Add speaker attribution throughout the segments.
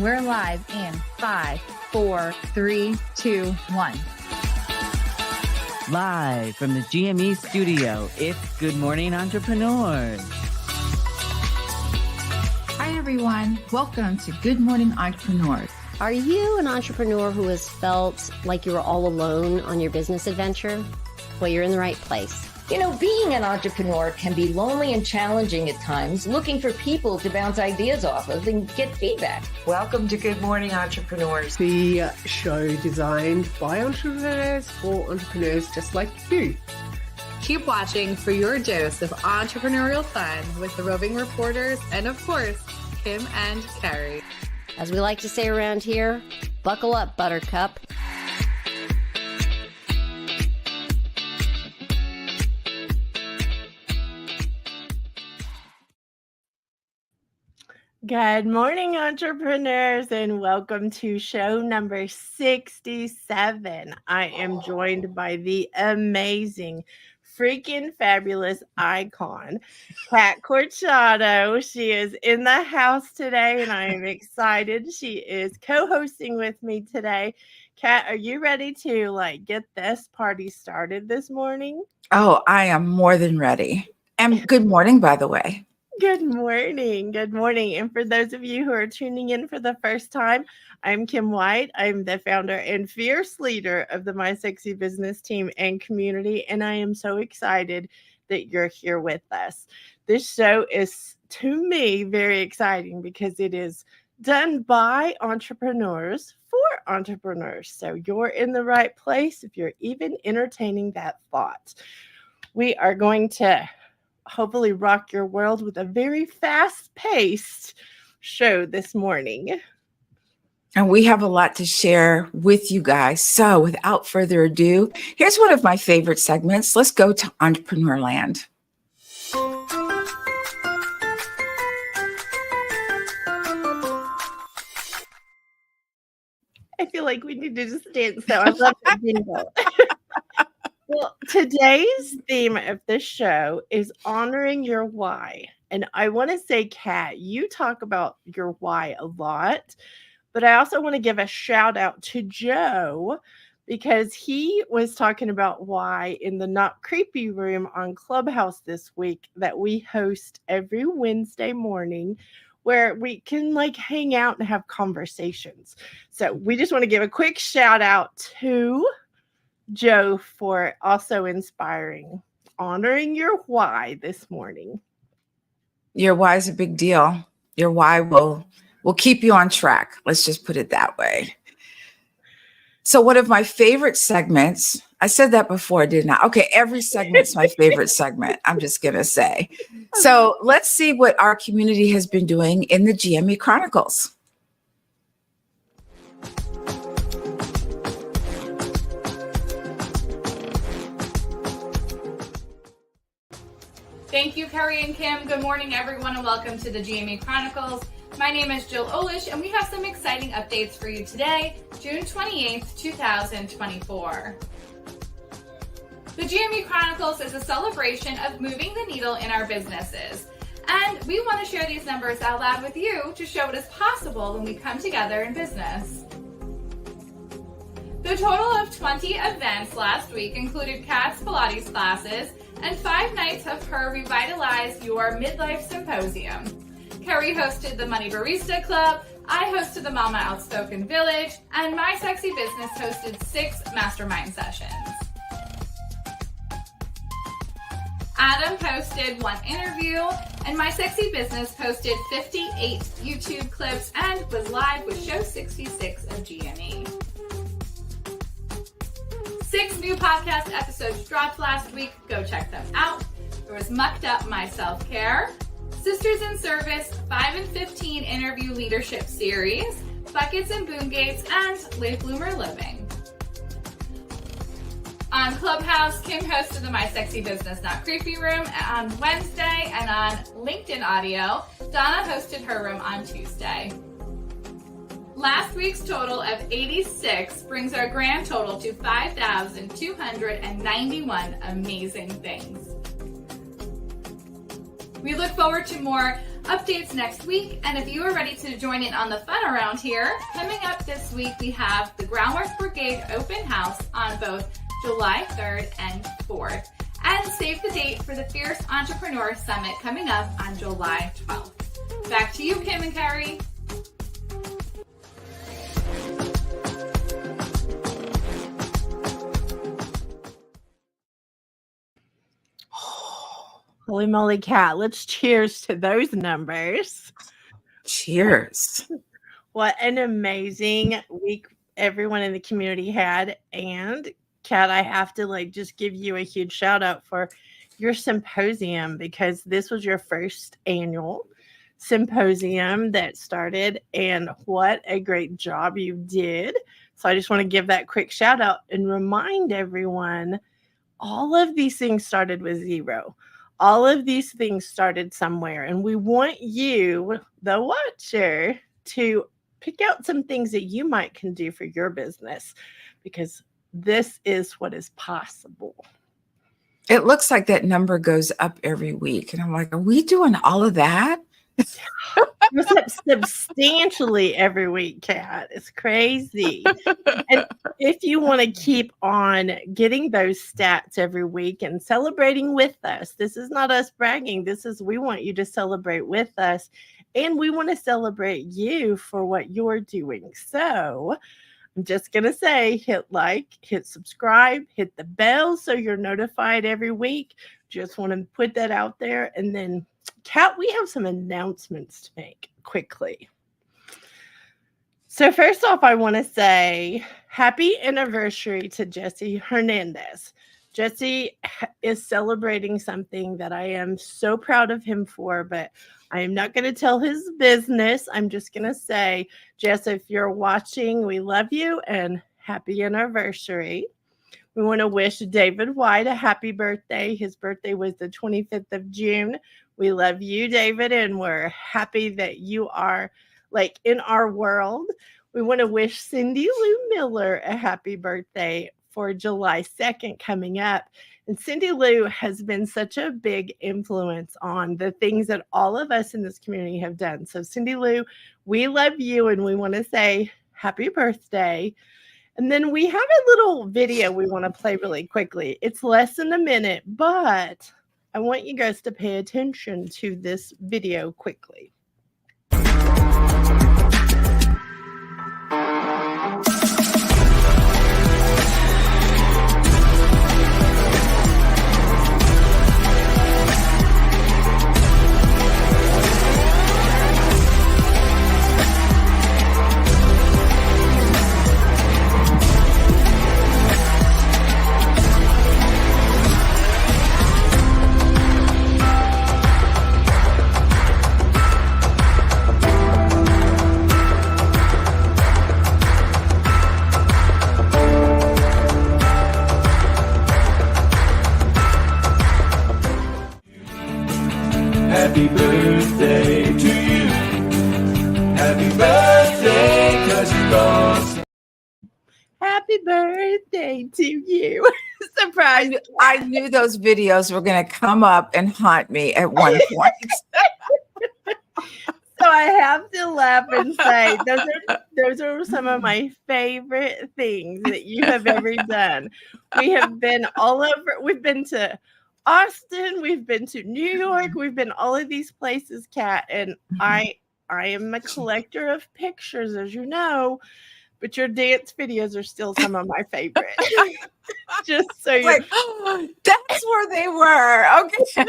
Speaker 1: We're live in 5, 4, 3, 2, 1.
Speaker 2: Live from the GME studio, it's Good Morning Entrepreneurs.
Speaker 1: Hi, everyone. Welcome to Good Morning Entrepreneurs.
Speaker 3: Are you an entrepreneur who has felt like you were all alone on your business adventure? Well, you're in the right place.
Speaker 4: You know, being an entrepreneur can be lonely and challenging at times, looking for people to bounce ideas off of and get feedback.
Speaker 5: Welcome to Good Morning Entrepreneurs.
Speaker 6: The show designed by entrepreneurs for entrepreneurs just like you.
Speaker 7: Keep watching for your dose of entrepreneurial fun with the Roving Reporters and, of course, Kim and Carrie.
Speaker 3: As we like to say around here, buckle up, Buttercup.
Speaker 8: Good morning, entrepreneurs, and welcome to show number 67. I am joined by the amazing, freaking fabulous icon, Kat Corchado. She is in the house today, and I am excited. She is co-hosting with me today. Kat, are you ready to get this party started this morning?
Speaker 5: Oh, I am more than ready. And good morning, by the way.
Speaker 8: Good morning. Good morning. And for those of you who are tuning in for the first time, I'm Kim White. I'm the founder and fierce leader of the My Sexy Business team and community. And I am so excited that you're here with us. This show is, to me, very exciting because it is done by entrepreneurs for entrepreneurs. So you're in the right place if you're even entertaining that thought. We are going to hopefully rock your world with a very fast-paced show this morning.
Speaker 5: And we have a lot to share with you guys. So without further ado, here's one of my favorite segments. Let's go to Entrepreneur Land.
Speaker 8: I feel like we need to just dance, so I love the jingle. Well, today's theme of this show is honoring your why. And I want to say, Kat, you talk about your why a lot, but I also want to give a shout out to Joe because he was talking about why in the Not Creepy Room on Clubhouse this week that we host every Wednesday morning where we can hang out and have conversations. So we just want to give a quick shout out to Joe for also inspiring, honoring your why this morning.
Speaker 5: Your why is a big deal. Your why will keep you on track. Let's just put it that way. So one of my favorite segments, I said that before, didn't I? Okay, every segment's my favorite segment, I'm just going to say. So let's see what our community has been doing in the GME Chronicles.
Speaker 9: Thank you, Carrie and Kim. Good morning, everyone, and welcome to the GME Chronicles. My name is Jill Olish, and we have some exciting updates for you today, June 28th, 2024. The GME Chronicles is a celebration of moving the needle in our businesses. And we want to share these numbers out loud with you to show what is possible when we come together in business. The total of 20 events last week included Kat's Pilates classes and 5 nights of her Revitalize Your Midlife Symposium. Carrie hosted the Money Barista Club, I hosted the Mama Outspoken Village, and My Sexy Business hosted 6 mastermind sessions. Adam posted 1 interview, and My Sexy Business posted 58 YouTube clips and was live with show 66 of GME. 6 new podcast episodes dropped last week. Go check them out. There was Mucked Up My Self-Care, Sisters in Service, 5 and 15 interview leadership series, Buckets and Boom Gates, and Late Bloomer Living. On Clubhouse, Kim hosted the My Sexy Business Not Creepy Room on Wednesday, and on LinkedIn Audio, Donna hosted her room on Tuesday. Last week's total of 86 brings our grand total to 5,291 amazing things. We look forward to more Updates next week, and if you are ready to join in on the fun around here, coming up this week we have the Groundwork Brigade Open House on both July 3rd and 4th. And save the date for the Fierce Entrepreneur Summit coming up on July 12th. Back to you, Kim and Carrie.
Speaker 8: Holy moly, Kat. Let's cheers to those numbers.
Speaker 5: Cheers.
Speaker 8: What an amazing week everyone in the community had. And Kat, I have to just give you a huge shout out for your symposium, because this was your first annual symposium that started, and what a great job you did. So I just want to give that quick shout out and remind everyone, all of these things started with zero. All of these things started somewhere, and we want you, the watcher, to pick out some things that you can do for your business, because this is what is possible.
Speaker 5: It looks like that number goes up every week. And I'm like, are we doing all of that?
Speaker 8: Substantially every week, Kat. It's crazy. And if you want to keep on getting those stats every week and celebrating with us, this is not us bragging. We want you to celebrate with us, and we want to celebrate you for what you're doing. So I'm just going to say, hit like, hit subscribe, hit the bell so you're notified every week. Just want to put that out there. And then, Kat, we have some announcements to make quickly. So first off, I want to say happy anniversary to Jesse Hernandez. Jesse is celebrating something that I am so proud of him for, but I am not going to tell his business. I'm just going to say, Jess, if you're watching, we love you and happy anniversary. We want to wish David White a happy birthday. His birthday was the 25th of June. We love you, David, and we're happy that you are in our world. We want to wish Cindy Lou Miller a happy birthday for July 2nd coming up. And Cindy Lou has been such a big influence on the things that all of us in this community have done. So Cindy Lou, we love you, and we want to say happy birthday. And then we have a little video we want to play really quickly. It's less than a minute, but I want you guys to pay attention to this video quickly.
Speaker 10: Happy birthday to you. Happy birthday, 'cause you're gone.
Speaker 8: Happy birthday to you. Surprise.
Speaker 5: I knew those videos were going to come up and haunt me at one point.
Speaker 8: So I have to laugh and say those are some of my favorite things that you have ever done. We have been all over. We've been to Austin, we've been to New York, we've been all of these places, Kat, and I am a collector of pictures, as you know, but your dance videos are still some of my favorite. Just so you
Speaker 5: like, oh, that's where they were. Okay.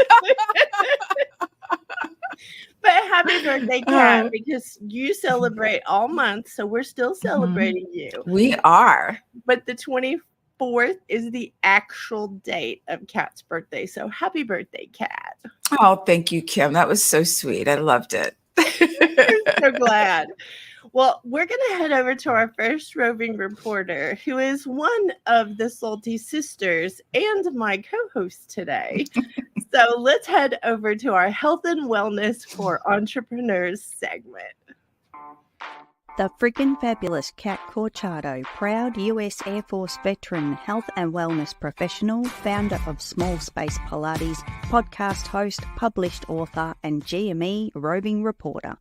Speaker 8: But happy birthday, Kat, because you celebrate all month, so we're still celebrating you.
Speaker 5: We are.
Speaker 8: But the 24th is the actual date of Kat's birthday. So happy birthday, Kat.
Speaker 5: Oh, thank you, Kim. That was so sweet. I loved it.
Speaker 8: I'm so glad. Well, we're going to head over to our first roving reporter, who is one of the Salty sisters and my co-host today. So let's head over to our health and wellness for entrepreneurs segment.
Speaker 11: The friggin' fabulous Kat Corchado, proud US Air Force veteran, health and wellness professional, founder of Small Space Pilates, podcast host, published author, and GME roving reporter.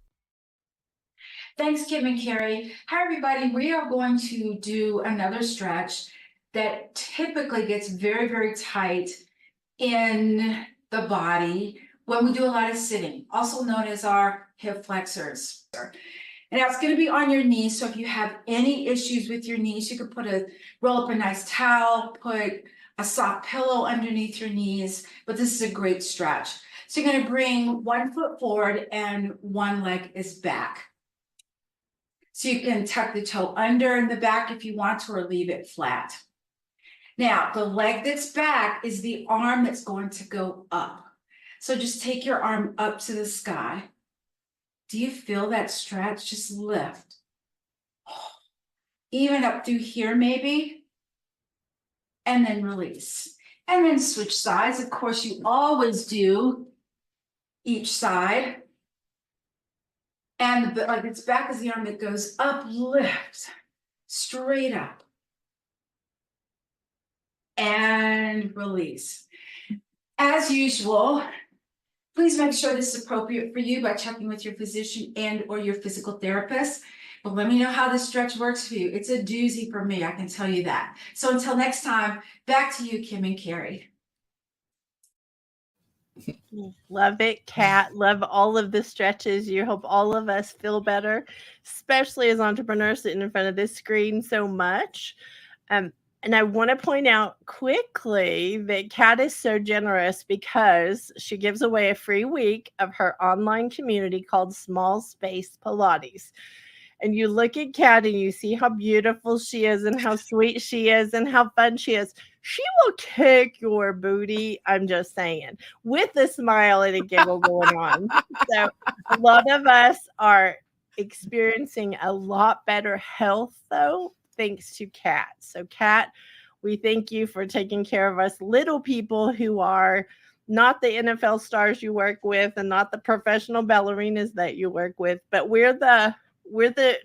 Speaker 5: Thanks, Kim and Carrie. Hi, everybody. We are going to do another stretch that typically gets very, very tight in the body when we do a lot of sitting, also known as our hip flexors. And that's going to be on your knees. So if you have any issues with your knees, you could roll up a nice towel, put a soft pillow underneath your knees, but this is a great stretch. So you're going to bring one foot forward and one leg is back. So you can tuck the toe under in the back if you want to, or leave it flat. Now, the leg that's back is the arm that's going to go up. So just take your arm up to the sky. Do you feel that stretch? Just lift. Even up through here, maybe. And then release. And then switch sides. Of course, you always do each side. And like its back is the arm that goes up, lift, straight up. And release. As usual, please make sure this is appropriate for you by checking with your physician and or your physical therapist. But let me know how this stretch works for you. It's a doozy for me, I can tell you that. So until next time, back to you, Kim and Carrie.
Speaker 8: Love it, Kat. Love all of the stretches. You hope all of us feel better, especially as entrepreneurs sitting in front of this screen so much. And I want to point out quickly that Kat is so generous because she gives away a free week of her online community called Small Space Pilates. And you look at Kat and you see how beautiful she is and how sweet she is and how fun she is. She will kick your booty, I'm just saying, with a smile and a giggle going on. So a lot of us are experiencing a lot better health, though, thanks to Kat. So Kat, we thank you for taking care of us little people who are not the NFL stars you work with and not the professional ballerinas that you work with, but we're the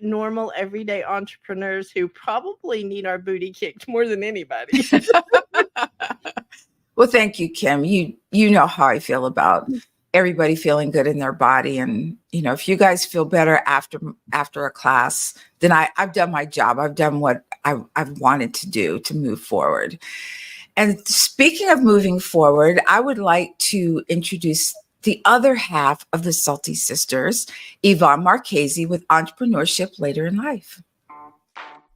Speaker 8: normal everyday entrepreneurs who probably need our booty kicked more than anybody.
Speaker 5: Well, thank you, Kim. You know how I feel about everybody feeling good in their body. And, if you guys feel better after a class, then I've done my job. I've done what I've wanted to do to move forward. And speaking of moving forward, I would like to introduce the other half of the Salty Sisters, Yvonne Marchese, with Entrepreneurship Later in Life.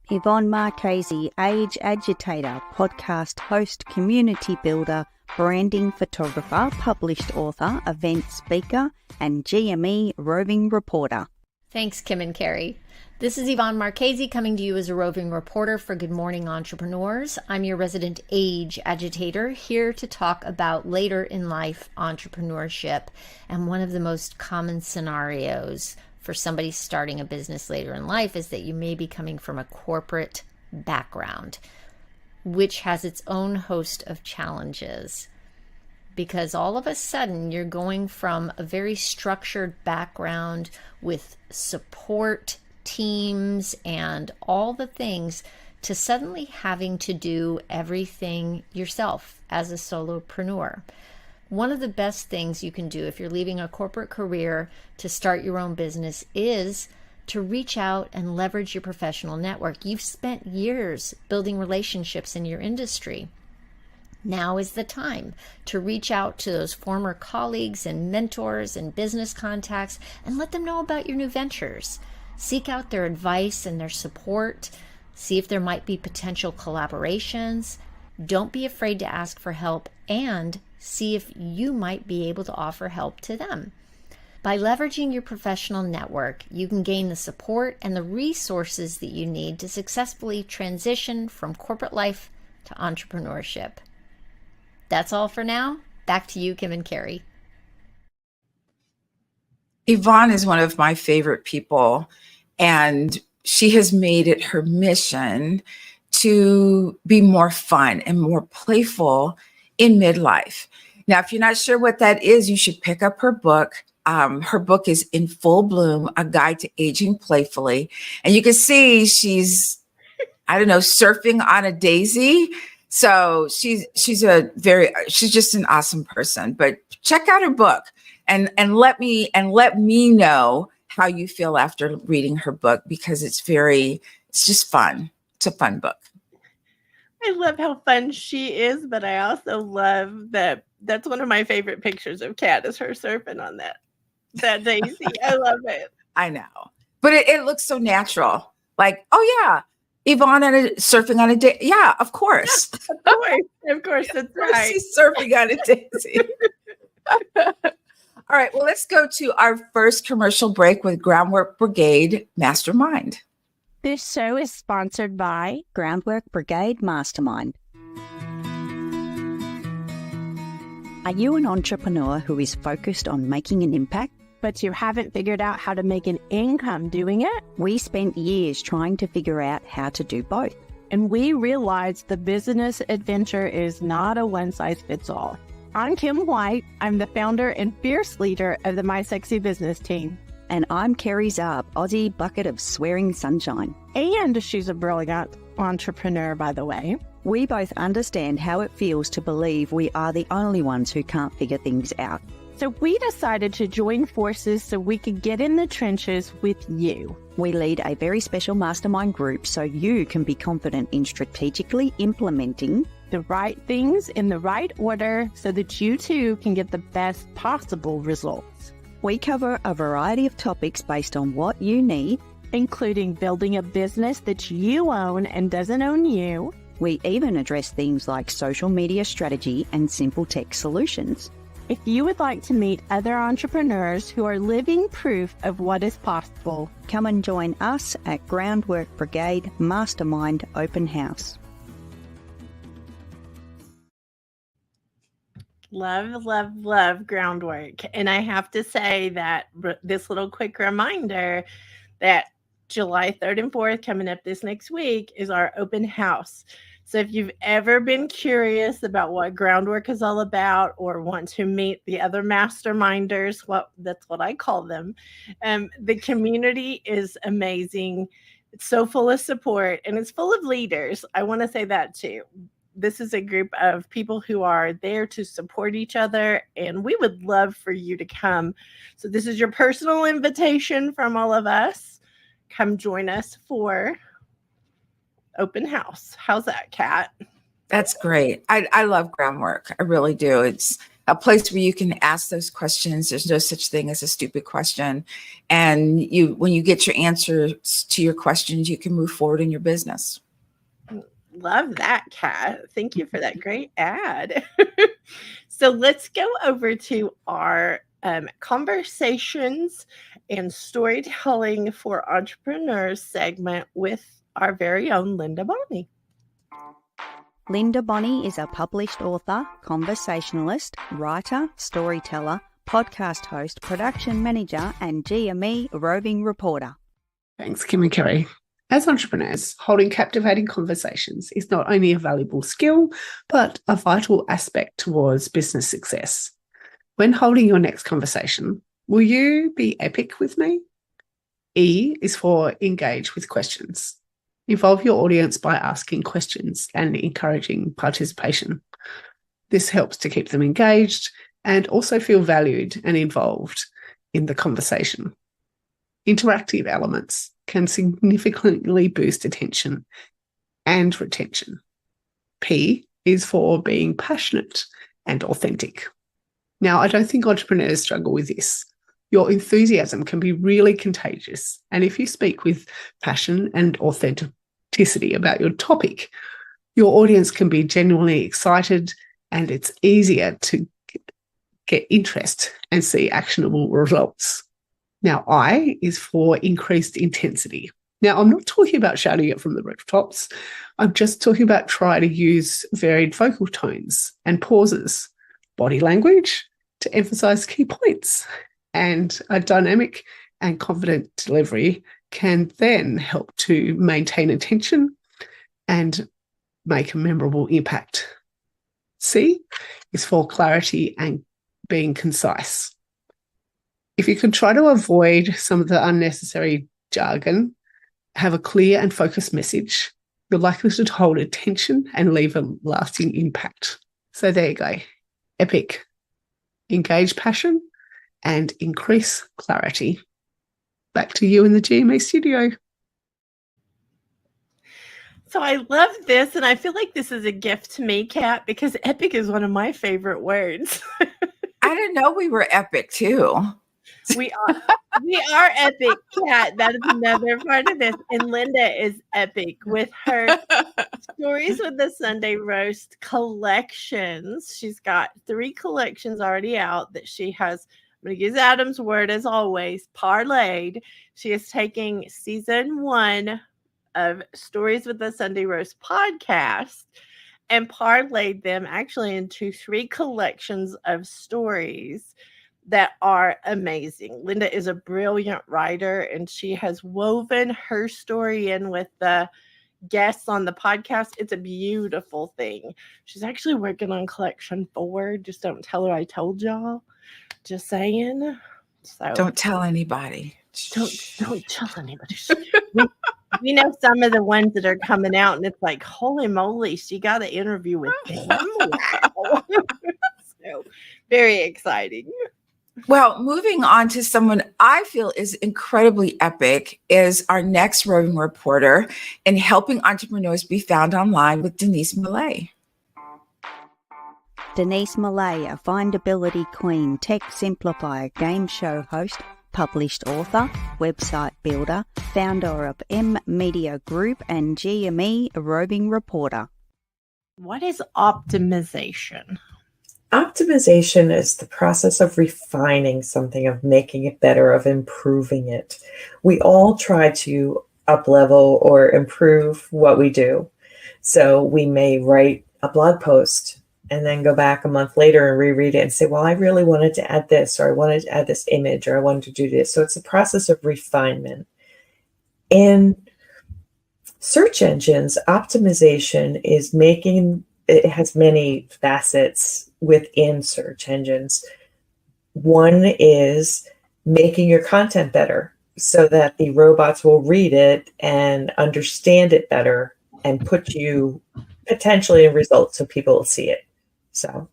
Speaker 11: Yvonne Marchese, age agitator, podcast host, community builder, branding photographer, published author, event speaker, and GME roving reporter.
Speaker 3: Thanks, Kim and Carrie. This is Yvonne Marchese coming to you as a roving reporter for Good Morning Entrepreneurs. I'm your resident age agitator, here to talk about later in life entrepreneurship and one of the most common scenarios for somebody starting a business later in life is that you may be coming from a corporate background, which has its own host of challenges. Because all of a sudden you're going from a very structured background with support teams and all the things to suddenly having to do everything yourself as a solopreneur. One of the best things you can do if you're leaving a corporate career to start your own business is to reach out and leverage your professional network. You've spent years building relationships in your industry. Now is the time to reach out to those former colleagues and mentors and business contacts and let them know about your new ventures. Seek out their advice and their support. See if there might be potential collaborations. Don't be afraid to ask for help, and see if you might be able to offer help to them. By leveraging your professional network, you can gain the support and the resources that you need to successfully transition from corporate life to entrepreneurship. That's all for now. Back to you, Kim and Carrie.
Speaker 5: Yvonne is one of my favorite people, and she has made it her mission to be more fun and more playful in midlife. Now, if you're not sure what that is, you should pick up her book, Her book is In Full Bloom, A Guide to Aging Playfully. And you can see she's, I don't know, surfing on a daisy. So she's just an awesome person. But check out her book and let me know how you feel after reading her book, because it's just fun. It's a fun book.
Speaker 8: I love how fun she is, but I also love that that's one of my favorite pictures of Kat is her surfing on that daisy. I love it.
Speaker 5: I know. But it looks so natural. Like, oh yeah, Yvonne surfing on a day. Yeah, of course.
Speaker 8: Of course, that's right.
Speaker 5: She's surfing on a daisy. All right, well, let's go to our first commercial break with Groundwork Brigade Mastermind.
Speaker 11: This show is sponsored by Groundwork Brigade Mastermind. Are you an entrepreneur who is focused on making an impact,
Speaker 12: but you haven't figured out how to make an income doing it?
Speaker 11: We spent years trying to figure out how to do both.
Speaker 12: And we realized the business adventure is not a one-size-fits-all. I'm Kim White. I'm the founder and fierce leader of the My Sexy Business team.
Speaker 11: And I'm Kerry Zarb, Aussie bucket of swearing sunshine.
Speaker 12: And she's a brilliant entrepreneur, by the way.
Speaker 11: We both understand how it feels to believe we are the only ones who can't figure things out.
Speaker 12: So we decided to join forces so we could get in the trenches with you.
Speaker 11: We lead a very special mastermind group so you can be confident in strategically implementing
Speaker 12: the right things in the right order so that you too can get the best possible results.
Speaker 11: We cover a variety of topics based on what you need,
Speaker 12: including building a business that you own and doesn't own you.
Speaker 11: We even address things like social media strategy and simple tech solutions.
Speaker 12: If you would like to meet other entrepreneurs who are living proof of what is possible,
Speaker 11: come and join us at Groundwork Brigade Mastermind Open House.
Speaker 8: Love, love, love Groundwork. And I have to say that this little quick reminder that July 3rd and 4th, coming up this next week, is our open house. So if you've ever been curious about what Groundwork is all about, or want to meet the other masterminders, that's what I call them, the community is amazing. It's so full of support, and it's full of leaders. I want to say that too. This is a group of people who are there to support each other, and we would love for you to come. So this is your personal invitation from all of us. Come join us for open house. How's that, Kat?
Speaker 5: That's great. I love Groundwork. I really do. It's a place where you can ask those questions. There's no such thing as a stupid question. And when you get your answers to your questions, you can move forward in your business.
Speaker 8: Love that, Kat. Thank you for that great ad. So let's go over to our conversations and storytelling for entrepreneurs segment with our very own Linda Bonney.
Speaker 11: Linda Bonney is a published author, conversationalist, writer, storyteller, podcast host, production manager, and GME roving reporter.
Speaker 6: Thanks, Kim and Kerry. As entrepreneurs, holding captivating conversations is not only a valuable skill, but a vital aspect towards business success. When holding your next conversation, will you be epic with me? E is for engage with questions. Involve your audience by asking questions and encouraging participation. This helps to keep them engaged and also feel valued and involved in the conversation. Interactive elements can significantly boost attention and retention. P is for being passionate and authentic. Now, I don't think entrepreneurs struggle with this. Your enthusiasm can be really contagious, and if you speak with passion and authenticity about your topic, your audience can be genuinely excited, and it's easier to get interest and see actionable results. Now, I is for increased intensity. Now, I'm not talking about shouting it from the rooftops. I'm just talking about trying to use varied vocal tones and pauses, body language to emphasize key points. And a dynamic and confident delivery can then help to maintain attention and make a memorable impact. C is for clarity and being concise. If you can try to avoid some of the unnecessary jargon, have a clear and focused message, you're likely to hold attention and leave a lasting impact. So there you go. Epic. Engage passion and increase clarity. Back to you in the GMA studio.
Speaker 8: So I love this, and I feel like this is a gift to me, Kat, because epic is one of my favorite words.
Speaker 5: I didn't know we were epic too.
Speaker 8: We are epic, Kat. That is another part of this. And Linda is epic with her Stories with the Sunday Roast collections. She's got 3 collections already out that she has. I'm going to use Adam's word as always, parlayed. She is taking season 1 of Stories with the Sunday Roast podcast and parlayed them actually into 3 collections of stories that are amazing. Linda is a brilliant writer, and she has woven her story in with the guests on the podcast. It's a beautiful thing. She's actually working on collection 4. Just don't tell her I told y'all. Just saying. So
Speaker 5: Don't tell anybody.
Speaker 8: Don't tell anybody. We know some of the ones that are coming out, and it's like, holy moly, she got an interview with them. Wow. So very exciting.
Speaker 5: Well, moving on to someone I feel is incredibly epic is our next roving reporter in helping entrepreneurs be found online with Denise Millay.
Speaker 11: Denise Millay, a findability queen, tech simplifier, game show host, published author, website builder, founder of M Media Group and GME Roving Reporter.
Speaker 8: What is optimization?
Speaker 13: Optimization is the process of refining something, of making it better, of improving it. We all try to up-level or improve what we do. So we may write a blog post and then go back a month later and reread it and say, well, I really wanted to add this, or I wanted to add this image, or I wanted to do this. So it's a process of refinement. In search engines, optimization is it has many facets within search engines. One is making your content better so that the robots will read it and understand it better and put you potentially in results so people will see it. So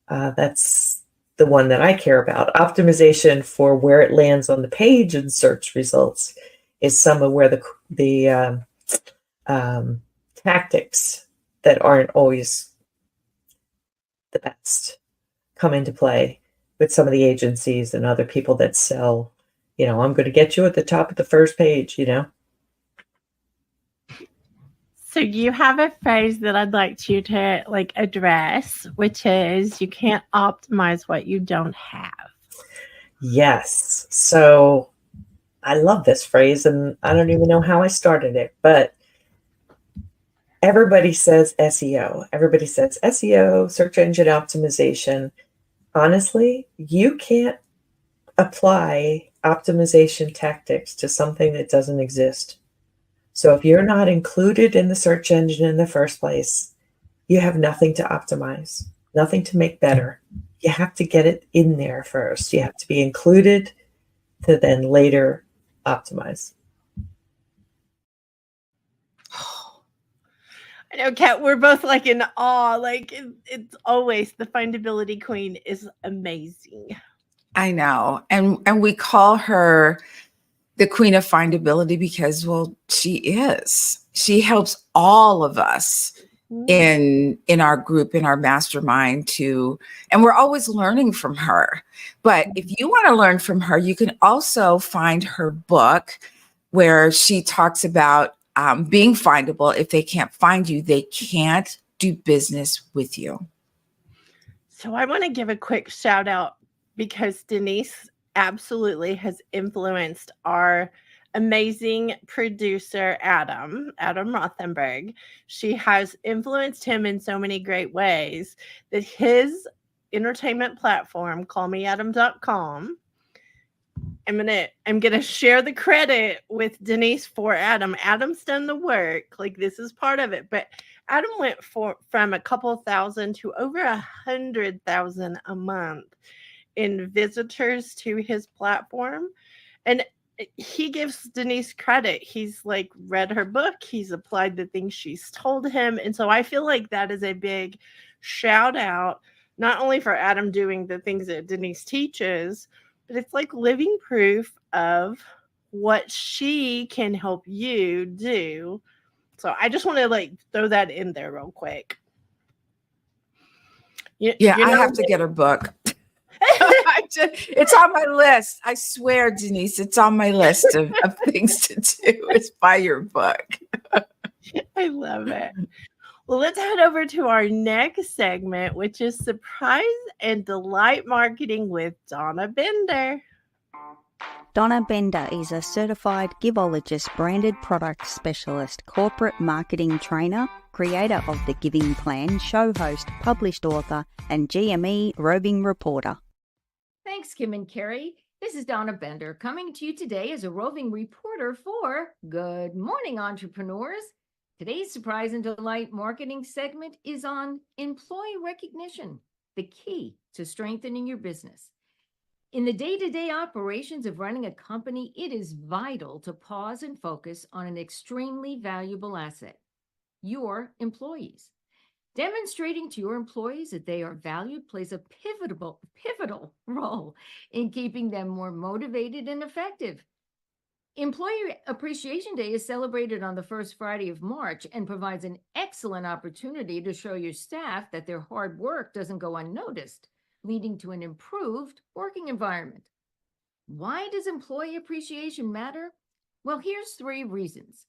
Speaker 13: that's the one that I care about. Optimization for where it lands on the page and search results is some of where the tactics that aren't always the best come into play with some of the agencies and other people that sell, I'm going to get you at the top of the first page,
Speaker 8: So you have a phrase that I'd like you to address, which is you can't optimize what you don't have.
Speaker 13: Yes. So I love this phrase, and I don't even know how I started it, but everybody says SEO. Everybody says SEO, search engine optimization. Honestly, you can't apply optimization tactics to something that doesn't exist. So if you're not included in the search engine in the first place, you have nothing to optimize, nothing to make better. You have to get it in there first. You have to be included to then later optimize.
Speaker 8: I know, Kat, we're both in awe. It's always the findability queen is amazing.
Speaker 5: I know. And we call her the queen of findability because, well, she is. She helps all of us in our group, in our mastermind and we're always learning from her. But if you want to learn from her, you can also find her book where she talks about being findable. If they can't find you, they can't do business with you.
Speaker 8: So I want to give a quick shout out because Denise absolutely has influenced our amazing producer, Adam Rothenberg. She has influenced him in so many great ways that his entertainment platform, callmeadam.com, I'm gonna share the credit with Denise for Adam. Adam's done the work, this is part of it, but Adam went from a couple thousand to over 100,000 a month in visitors to his platform. And he gives Denise credit. He's like read her book, he's applied the things she's told him. And so I feel like that is a big shout out, not only for Adam doing the things that Denise teaches, but it's like living proof of what she can help you do. So I just want to like throw that in there real quick.
Speaker 5: I have to get her book. It's on my list. I swear, Denise, it's on my list of things to do is buy your book.
Speaker 8: I love it. Well, let's head over to our next segment, which is Surprise and Delight Marketing with Donna Bender.
Speaker 11: Donna Bender is a certified Givologist branded product specialist, corporate marketing trainer, creator of the Giving Plan, show host, published author, and GME roving reporter.
Speaker 14: Thanks, Kim and Carrie. This is Donna Bender coming to you today as a roving reporter for Good Morning Entrepreneurs. Today's Surprise and Delight marketing segment is on employee recognition, the key to strengthening your business. In the day-to-day operations of running a company, it is vital to pause and focus on an extremely valuable asset, your employees. Demonstrating to your employees that they are valued plays a pivotal role in keeping them more motivated and effective. Employee Appreciation Day is celebrated on the first Friday of March and provides an excellent opportunity to show your staff that their hard work doesn't go unnoticed, leading to an improved working environment. Why does employee appreciation matter? Well, here's 3 reasons.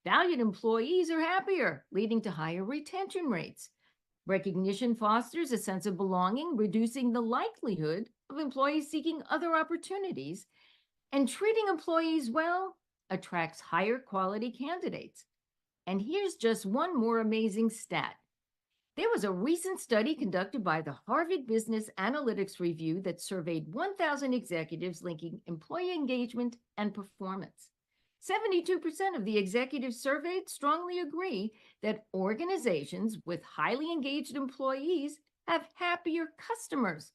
Speaker 14: Valued employees are happier, leading to higher retention rates. Recognition fosters a sense of belonging, reducing the likelihood of employees seeking other opportunities. And treating employees well attracts higher quality candidates. And here's just one more amazing stat. There was a recent study conducted by the Harvard Business Analytics Review that surveyed 1,000 executives linking employee engagement and performance. 72% of the executives surveyed strongly agree that organizations with highly engaged employees have happier customers.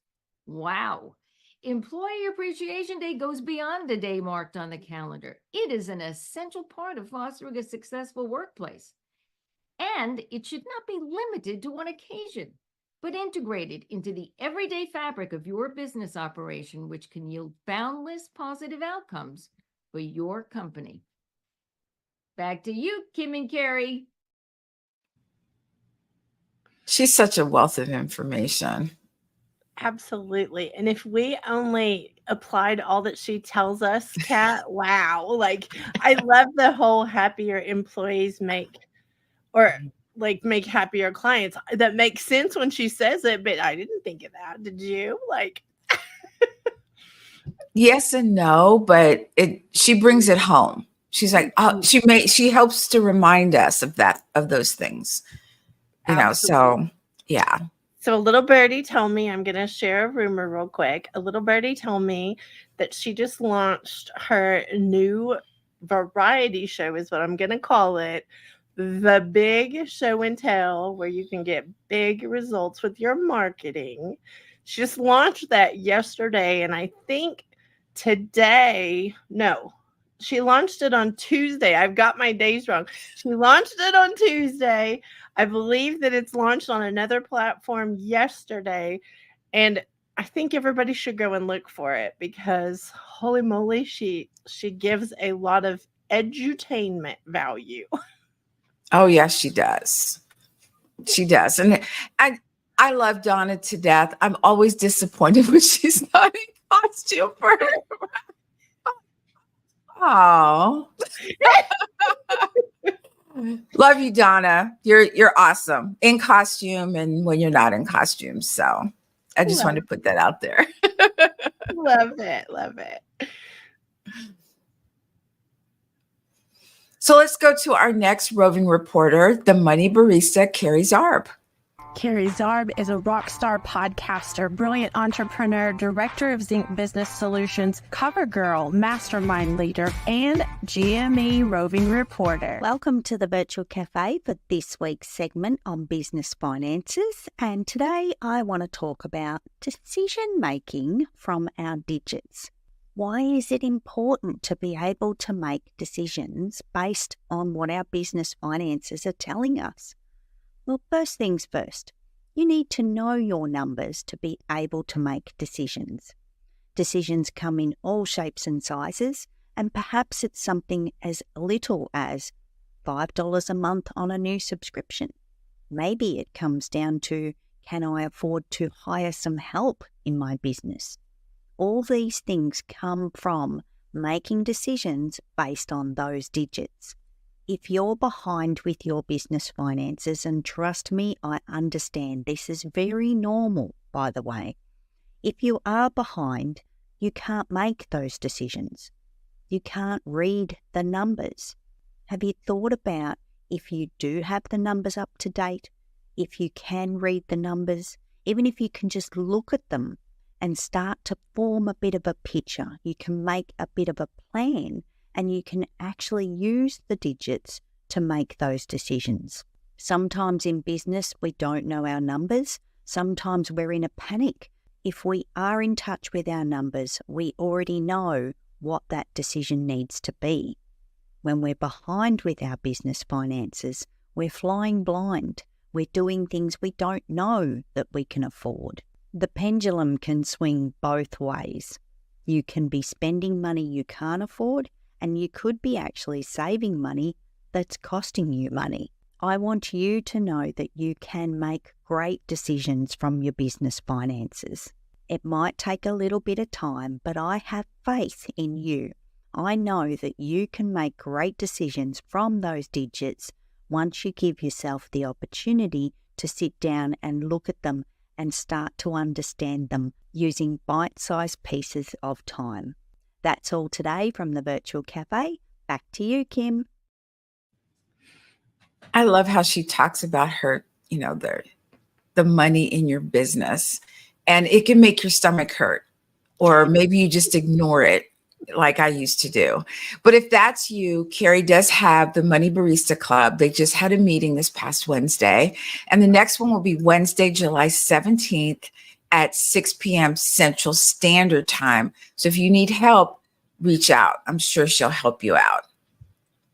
Speaker 14: Wow. Employee Appreciation Day goes beyond the day marked on the calendar. It is an essential part of fostering a successful workplace. And it should not be limited to one occasion, but integrated into the everyday fabric of your business operation, which can yield boundless positive outcomes for your company. Back to you, Kim and Carrie.
Speaker 5: She's such a wealth of information.
Speaker 8: Absolutely. And if we only applied all that she tells us, Kat, wow. Like, I love the whole happier employees make happier clients. That makes sense when she says it, but I didn't think of that. Did you? Like,
Speaker 5: yes and no, but she brings it home. She's like, she helps to remind us of those things. So yeah.
Speaker 8: So a little birdie told me, I'm going to share a rumor real quick. A little birdie told me that she just launched her new variety show, is what I'm going to call it. The Big Show and Tell, where you can get big results with your marketing. She just launched that yesterday. And I think she launched it on Tuesday. I've got my days wrong. She launched it on Tuesday. I believe that it's launched on another platform yesterday. And I think everybody should go and look for it because holy moly, she gives a lot of edutainment value.
Speaker 5: Oh, yes, she does. She does. And I love Donna to death. I'm always disappointed when she's not in costume for her. Oh, love you, Donna. You're awesome in costume and when you're not in costume. So I just wanted to put that out there.
Speaker 8: Love it. Love it.
Speaker 5: So let's go to our next roving reporter, the money barista, Carrie Zarb.
Speaker 12: Carrie Zarb is a rock star podcaster, brilliant entrepreneur, director of Zinc Business Solutions, cover girl, mastermind leader, and GME roving reporter.
Speaker 11: Welcome to the Virtual Cafe for this week's segment on business finances. And today I want to talk about decision making from our digits. Why is it important to be able to make decisions based on what our business finances are telling us? Well, first things first, you need to know your numbers to be able to make decisions. Decisions come in all shapes and sizes, and perhaps it's something as little as $5 a month on a new subscription. Maybe it comes down to, can I afford to hire some help in my business? All these things come from making decisions based on those digits. If you're behind with your business finances, and trust me, I understand this is very normal, by the way. If you are behind, you can't make those decisions. You can't read the numbers. Have you thought about if you do have the numbers up to date, if you can read the numbers, even if you can just look at them and start to form a bit of a picture, you can make a bit of a plan, and you can actually use the digits to make those decisions. Sometimes in business, we don't know our numbers. Sometimes we're in a panic. If we are in touch with our numbers, we already know what that decision needs to be. When we're behind with our business finances, we're flying blind. We're doing things we don't know that we can afford. The pendulum can swing both ways. You can be spending money you can't afford, and you could be actually saving money that's costing you money. I want you to know that you can make great decisions from your business finances. It might take a little bit of time, but I have faith in you. I know that you can make great decisions from those digits once you give yourself the opportunity to sit down and look at them and start to understand them using bite-sized pieces of time. That's all today from the Virtual Cafe. Back to you, Kim.
Speaker 5: I love how she talks about her, the money in your business, and it can make your stomach hurt, or maybe you just ignore it like I used to do. But if that's you, Carrie does have the Money Barista Club. They just had a meeting this past Wednesday, and the next one will be Wednesday, July 17th at 6 p.m. Central Standard Time. So if you need help, reach out. I'm sure she'll help you out.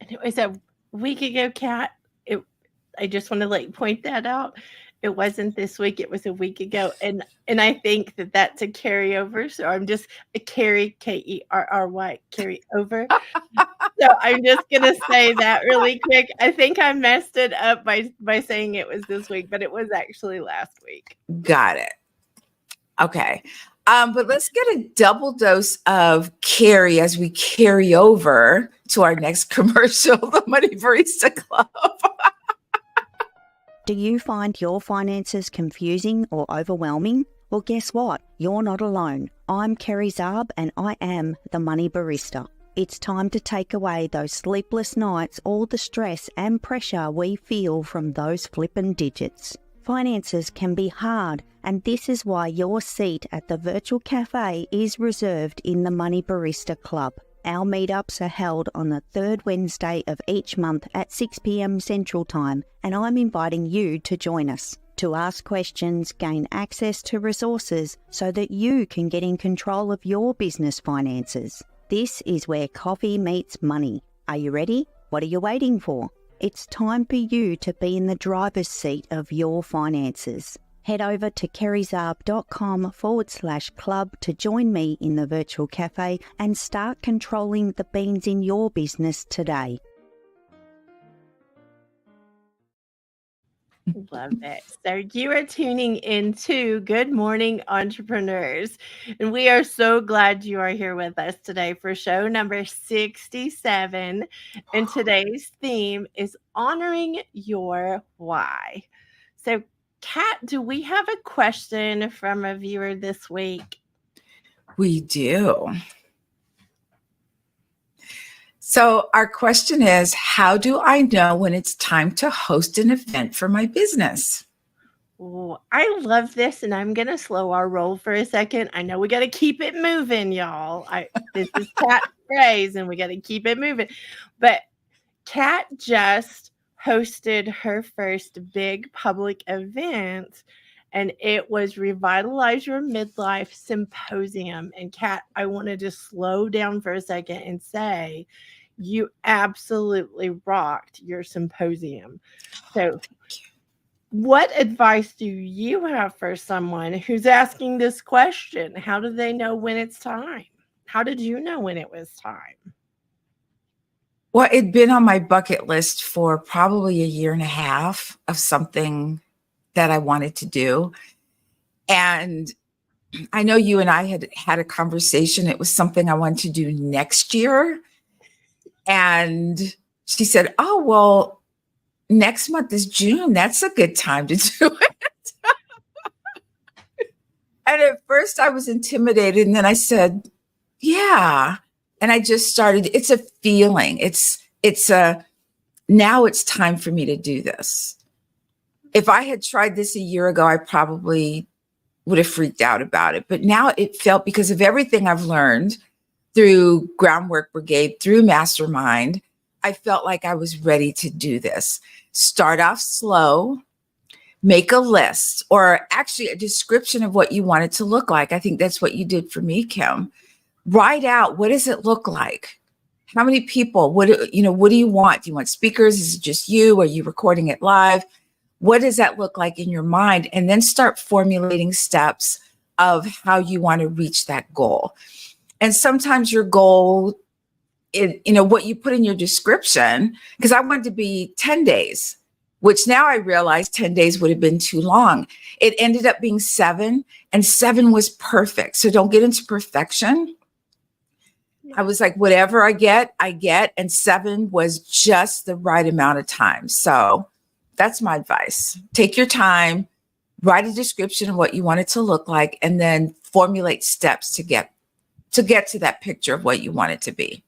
Speaker 8: And it was a week ago, Kat. I just want to point that out. It wasn't this week. It was a week ago. And I think that that's a carryover. So I'm just a carry, Kerry, carry over. So I'm just going to say that really quick. I think I messed it up by saying it was this week, but it was actually last week.
Speaker 5: Got it. Okay. But let's get a double dose of Carrie as we carry over to our next commercial, the Money Barista Club.
Speaker 11: Do you find your finances confusing or overwhelming? Well, guess what? You're not alone. I'm Carrie Zarb, and I am the Money Barista. It's time to take away those sleepless nights, all the stress and pressure we feel from those flippin' digits. Finances can be hard, and this is why your seat at the Virtual Cafe is reserved in the Money Barista Club. Our meetups are held on the third Wednesday of each month at 6 p.m. Central Time, and I'm inviting you to join us to ask questions, gain access to resources so that you can get in control of your business finances. This is where coffee meets money. Are you ready? What are you waiting for? It's time for you to be in the driver's seat of your finances. Head over to kerryzarb.com/club to join me in the Virtual Cafe and start controlling the beans in your business today.
Speaker 8: Love it. So you are tuning into Good Morning Entrepreneurs, and we are so glad you are here with us today for show number 67. And today's theme is honoring your why. So Kat, do we have a question from a viewer this week?
Speaker 5: We do. So our question is, how do I know when it's time to host an event for my business?
Speaker 8: Oh, I love this, and I'm gonna slow our roll for a second. I know we got to keep it moving, y'all. This is Kat phrase, and we got to keep it moving. But Kat just hosted her first big public event, and it was Revitalize Your Midlife Symposium. And Kat, I wanted to slow down for a second and say, you absolutely rocked your symposium. So what advice do you have for someone who's asking this question? How do they know when it's time? How did you know when it was time?
Speaker 5: Well, it'd been on my bucket list for probably a year and a half of something that I wanted to do. And I know you and I had had a conversation. It was something I wanted to do next year. And she said, oh, well, next month is June. That's a good time to do it. And at first I was intimidated. And then I said, yeah. And I just started. It's a feeling. Now it's time for me to do this. If I had tried this a year ago, I probably would have freaked out about it. But now it felt, because of everything I've learned through Groundwork Brigade, through Mastermind, I felt like I was ready to do this. Start off slow, make a list, or actually a description of what you want it to look like. I think that's what you did for me, Kim. Write out, what does it look like? How many people? What do you want? Do you want speakers? Is it just you? Are you recording it live? What does that look like in your mind? And then start formulating steps of how you want to reach that goal. And sometimes your goal, what you put in your description, because I wanted to be 10 days, which now I realize 10 days would have been too long. It ended up being 7, and 7 was perfect. So don't get into perfection. I was like, whatever I get, and 7 was just the right amount of time. So that's my advice. Take your time, write a description of what you want it to look like, and then formulate steps to get to that picture of what you want it to be.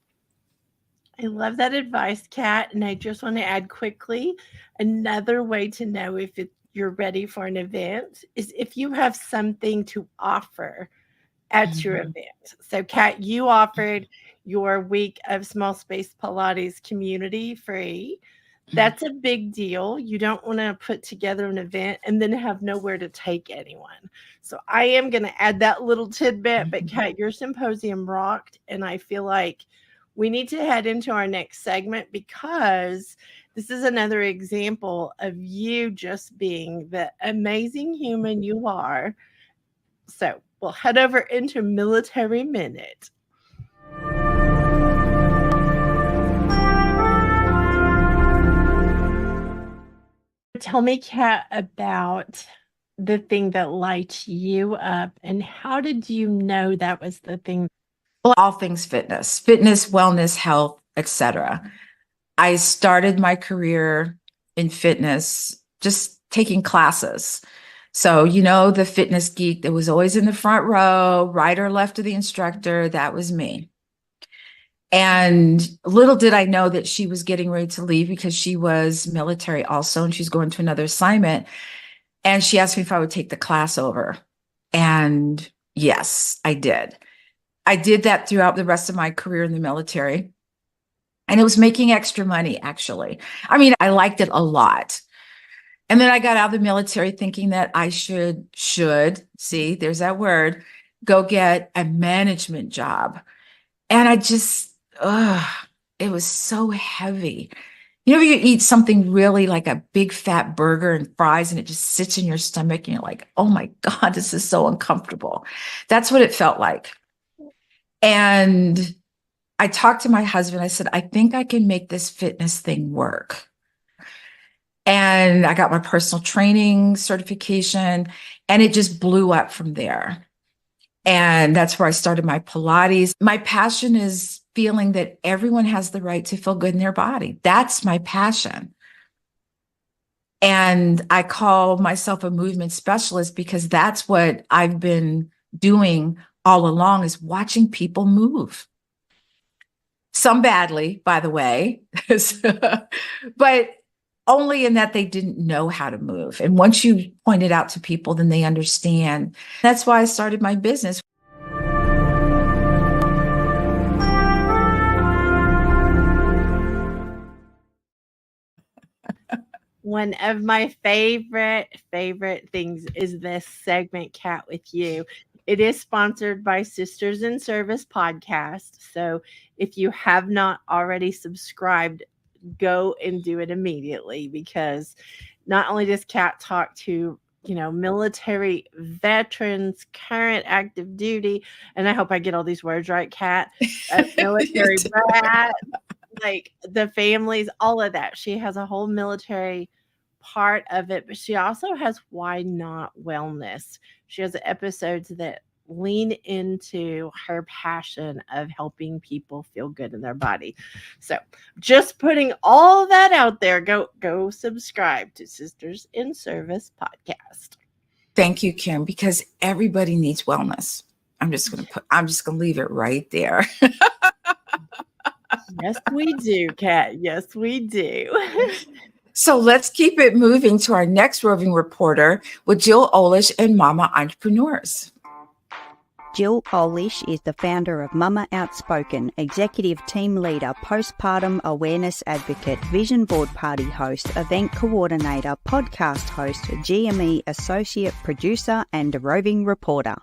Speaker 8: I love that advice, Kat. And I just want to add quickly, another way to know if you're ready for an event is if you have something to offer at your event. So, Kat, you offered your week of Small Space Pilates community free. That's a big deal. You don't want to put together an event and then have nowhere to take anyone. So I am going to add that little tidbit, but Kat, your symposium rocked. And I feel like we need to head into our next segment, because this is another example of you just being the amazing human you are. So we'll head over into Military Minute. Tell me, Kat, about the thing that lights you up, and how did you know that was the thing?
Speaker 5: Well, all things fitness, wellness, health, etc. I started my career in fitness just taking classes. So, the fitness geek that was always in the front row, right or left of the instructor, that was me. And little did I know that she was getting ready to leave, because she was military also, and she's going to another assignment. And she asked me if I would take the class over. And yes, I did. I did that throughout the rest of my career in the military. And it was making extra money, actually. I mean, I liked it a lot. And then I got out of the military thinking that I should, see, there's that word, go get a management job. And I just, it was so heavy. You eat something really like a big fat burger and fries, and it just sits in your stomach, and you're like, oh my God, this is so uncomfortable. That's what it felt like. And I talked to my husband. I said, I think I can make this fitness thing work. And I got my personal training certification, and it just blew up from there. And that's where I started my Pilates. My passion is feeling that everyone has the right to feel good in their body. That's my passion. And I call myself a movement specialist, because that's what I've been doing all along, is watching people move. Some badly, by the way, but only in that they didn't know how to move. And once you point it out to people, then they understand. That's why I started my business.
Speaker 8: One of my favorite things is this segment, Kat, with you. It is sponsored by Sisters in Service podcast. So if you have not already subscribed, go and do it immediately, because not only does Kat talk to, military veterans, current active duty, and I hope I get all these words right, Kat, military brat, like the families, all of that. She has a whole military part of it, but she also has Why Not Wellness. She has episodes that lean into her passion of helping people feel good in their body. So just putting all that out there, go subscribe to Sisters in Service podcast.
Speaker 5: Thank you, Kim, because everybody needs wellness. I'm just going to leave it right there.
Speaker 8: Yes, we do, Kat. Yes, we do.
Speaker 5: So let's keep it moving to our next roving reporter with Jill Olish and Mama Entrepreneurs.
Speaker 11: Jill Olish is the founder of Mama Outspoken, executive team leader, postpartum awareness advocate, vision board party host, event coordinator, podcast host, GME associate producer, and a roving reporter.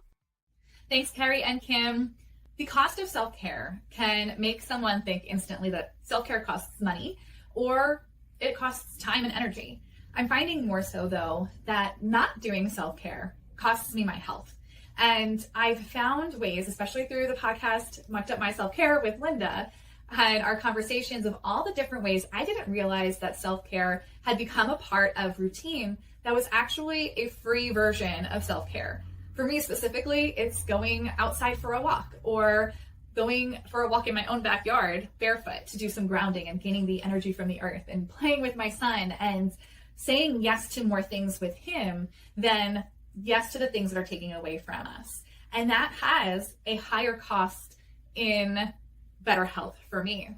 Speaker 9: Thanks, Carrie and Kim. The cost of self-care can make someone think instantly that self-care costs money, or it costs time and energy. I'm finding more so, though, that not doing self-care costs me my health. And I've found ways, especially through the podcast, Mucked Up My Self-Care with Linda, and our conversations of all the different ways I didn't realize that self-care had become a part of routine that was actually a free version of self-care. For me specifically, it's going outside for a walk, or going for a walk in my own backyard barefoot to do some grounding and gaining the energy from the earth, and playing with my son and saying yes to more things with him than yes to the things that are taking away from us. And that has a higher cost in better health for me.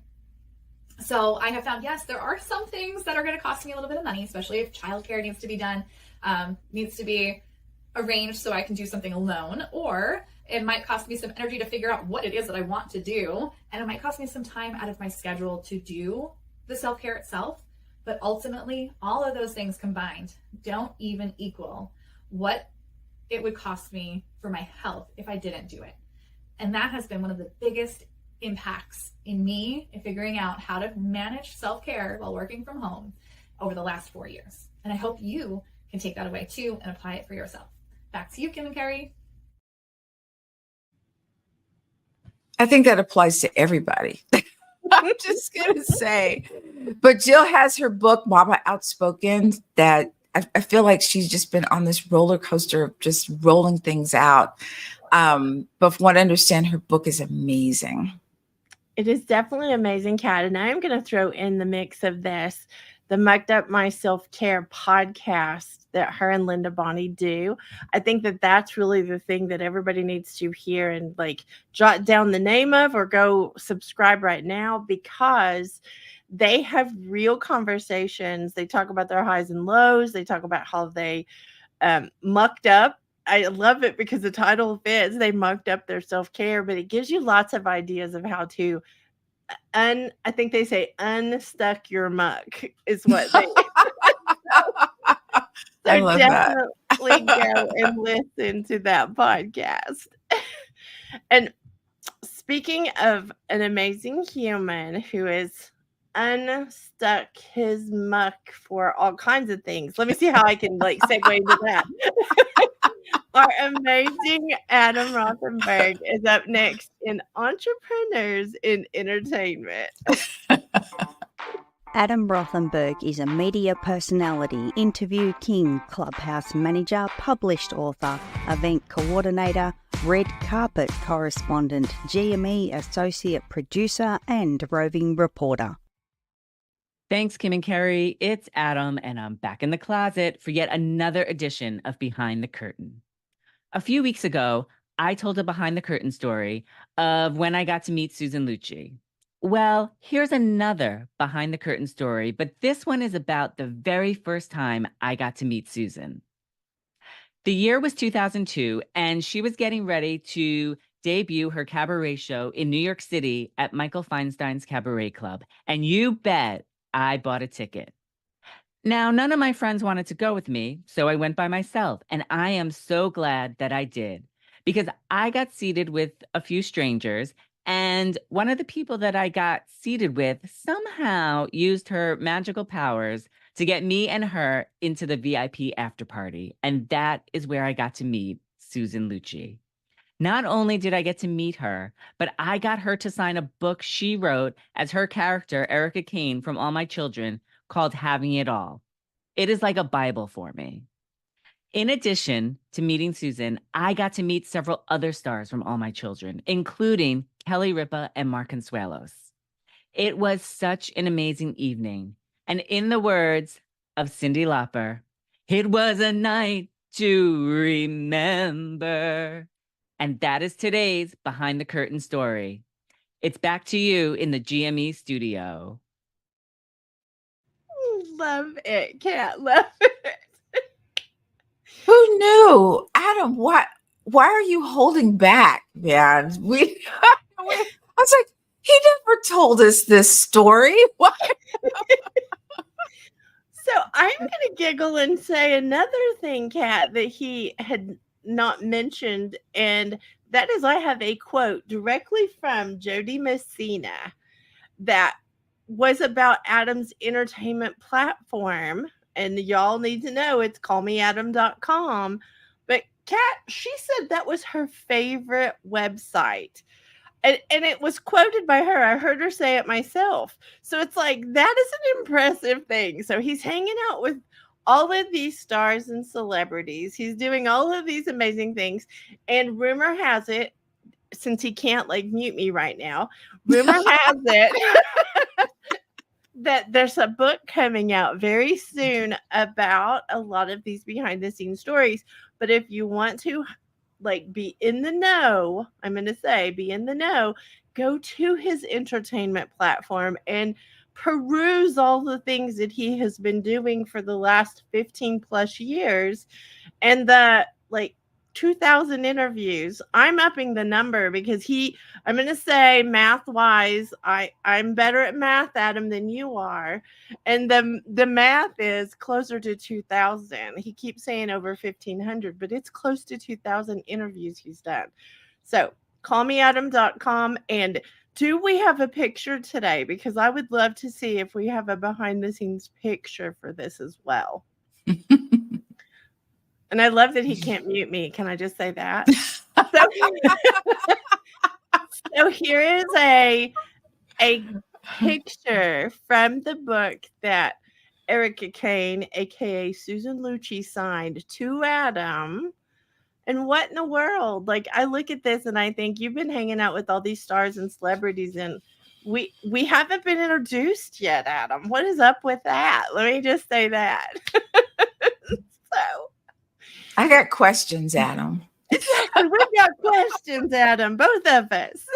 Speaker 9: So I have found, yes, there are some things that are going to cost me a little bit of money, especially if childcare needs to be done, needs to be arranged so I can do something alone, or it might cost me some energy to figure out what it is that I want to do, and it might cost me some time out of my schedule to do the self-care itself. But ultimately, all of those things combined don't even equal what it would cost me for my health if I didn't do it. And that has been one of the biggest impacts in me in figuring out how to manage self-care while working from home over the last 4 years. And I hope you can take that away too and apply it for yourself. Back to you, Kim and Carrie.
Speaker 5: I think that applies to everybody. I'm just going to say. But Jill has her book, Mama Outspoken, that I feel like she's just been on this roller coaster of just rolling things out. But from what I understand, her book is amazing.
Speaker 8: It is definitely amazing, Kat. And I am going to throw in the mix of this, the Mucked Up My Self-Care podcast that her and Linda Bonnie do. I think that that's really the thing that everybody needs to hear and like jot down the name of, or go subscribe right now, because they have real conversations. They talk about their highs and lows. They talk about how they mucked up. I love it because the title fits. They mucked up their self-care, but it gives you lots of ideas of how to I think they say unstuck your muck is what they So
Speaker 5: I love
Speaker 8: definitely
Speaker 5: that.
Speaker 8: go and listen to that podcast. And speaking of an amazing human who is unstuck his muck for all kinds of things. Let me see how I can like segue into that. Our amazing Adam Rothenberg is up next in Entrepreneurs in Entertainment.
Speaker 11: Adam Rothenberg is a media personality, interview king, clubhouse manager, published author, event coordinator, red carpet correspondent, GME associate producer, and roving reporter.
Speaker 2: Thanks, Kim and Carrie. It's Adam, and I'm back in the closet for yet another edition of Behind the Curtain. A few weeks ago, I told a behind the curtain story of when I got to meet Susan Lucci. Well, here's another behind the curtain story, but this one is about the very first time I got to meet Susan. The year was 2002, and she was getting ready to debut her cabaret show in New York City at Michael Feinstein's Cabaret Club. And you bet I bought a ticket. Now, none of my friends wanted to go with me, so I went by myself. And I am so glad that I did, because I got seated with a few strangers. And one of the people that I got seated with somehow used her magical powers to get me and her into the VIP after party. And that is where I got to meet Susan Lucci. Not only did I get to meet her, but I got her to sign a book she wrote as her character, Erica Kane from All My Children, called Having It All. It is like a Bible for me. In addition to meeting Susan, I got to meet several other stars from All My Children, including Kelly Ripa and Mark Consuelos. It was such an amazing evening. And in the words of Cyndi Lauper, it was a night to remember. And that is today's Behind the Curtain story. It's back to you in the GME studio.
Speaker 8: Love it, Kat. Love it.
Speaker 5: Who knew? Adam, why are you holding back, man? I was like, he never told us this story. Why?
Speaker 8: So I'm going to giggle and say another thing, Kat, that he had not mentioned, and that is I have a quote directly from Jody Messina that was about Adam's entertainment platform. And y'all need to know it's callmeadam.com. But Kat, she said that was her favorite website. And it was quoted by her. I heard her say it myself. So it's like, that is an impressive thing. So he's hanging out with all of these stars and celebrities. He's doing all of these amazing things. And rumor has it, since he can't mute me right now, rumor has it that there's a book coming out very soon about a lot of these behind the scenes stories. But if you want to be in the know, I'm going to say be in the know, go to his entertainment platform and peruse all the things that he has been doing for the last 15 plus years. And the 2,000 interviews. I'm upping the number because I'm going to say math wise, I'm better at math, Adam, than you are. And the math is closer to 2,000. He keeps saying over 1,500, but it's close to 2,000 interviews he's done. So callmeadam.com. And do we have a picture today? Because I would love to see if we have a behind the scenes picture for this as well. And I love that he can't mute me. Can I just say that? So here is a picture from the book that Erica Kane, aka Susan Lucci, signed to Adam. And what in the world? I look at this and I think you've been hanging out with all these stars and celebrities, and we haven't been introduced yet, Adam. What is up with that? Let me just say that. So
Speaker 5: I got questions, Adam.
Speaker 8: We've got questions, Adam, both of us.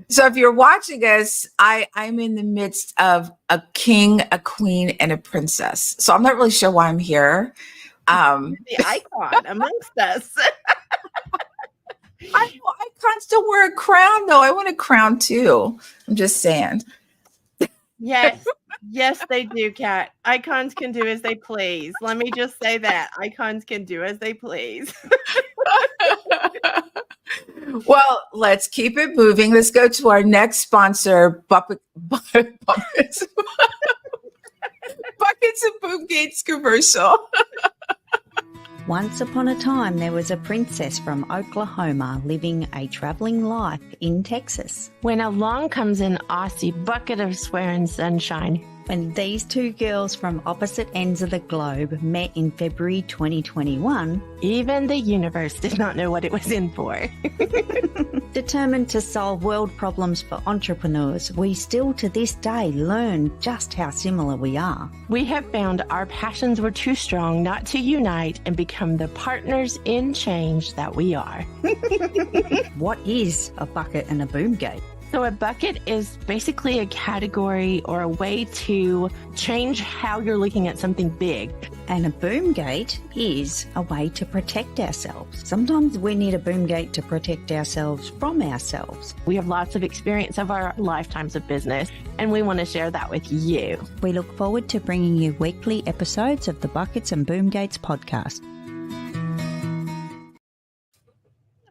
Speaker 5: So if you're watching us, I'm in the midst of a king, a queen, and a princess. So I'm not really sure why I'm here.
Speaker 8: The icon amongst us.
Speaker 5: Icons still wear a crown, though. I want a crown too. I'm just saying.
Speaker 8: Yes, they do, Kat. Icons can do as they please. Let me just say that. Icons can do as they please.
Speaker 5: Well, let's keep it moving. Let's go to our next sponsor, Buckets and Boom Gates commercial.
Speaker 11: Once upon a time, there was a princess from Oklahoma living a traveling life in Texas.
Speaker 12: When along comes an Aussie bucket of swearing sunshine.
Speaker 11: When these two girls from opposite ends of the globe met in February 2021,
Speaker 12: even the universe did not know what it was in for.
Speaker 11: Determined to solve world problems for entrepreneurs, we still to this day learn just how similar we are.
Speaker 12: We have found our passions were too strong not to unite and become the partners in change that we are.
Speaker 11: What is a bucket and a boom gate?
Speaker 12: So a bucket is basically a category or a way to change how you're looking at something big.
Speaker 11: And a boom gate is a way to protect ourselves. Sometimes we need a boom gate to protect ourselves from ourselves.
Speaker 12: We have lots of experience of our lifetimes of business, and we want to share that with you.
Speaker 11: We look forward to bringing you weekly episodes of the Buckets and Boom Gates podcast.